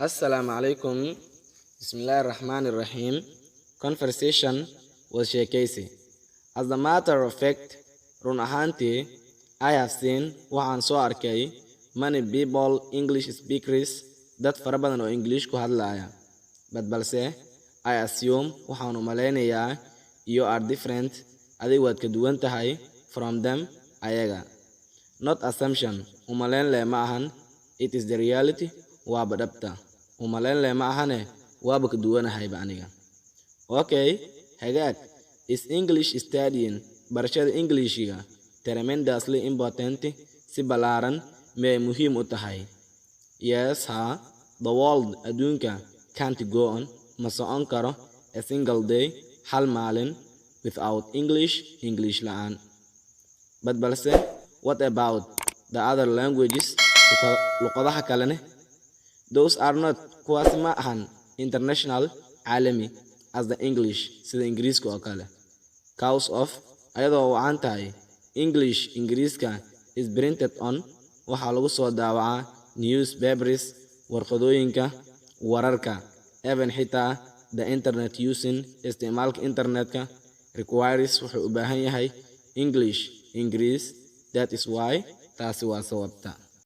Assalamu alaikum. Bismillahirrahmanirrahim. Conversation was sheekaysi. As a matter of fact, run ahaantii, I have seen waxaan soo arkay many people English speakers dad fara badan oo English ku hadlaya. Balse I assume waxaan u malaynayaa you are different, adigu waad ka duwan tahay from them ayaga. Not assumption, u malayn le ma ahan, it is the reality, waaba dhabta. U malayn le ma ahane, waaba ka duwanahayba aniga. Okay, hagaag, is English studying, barashada Englishiga, tremendously important, si balaaran may muhiim u tahay. Yes, the world adduunka can't go on, ma socon karo a single day, hal maalin, without English la'aan. Balse, what about the other languages, luqadaha kalene? Those are not kuwaasi ma ahan international caalami as the English sida Ingiriiska oo kale. Cause of ayadoo wacan tahay Ingiriiska is printed on waxaa lagu soo daawacaa newspapers, warqadooyinka, wararka, even xitaa the internet using isticmaalka internetka requires wuxuu u baahan yahay Ingiriis. That is why taasi waa sababta.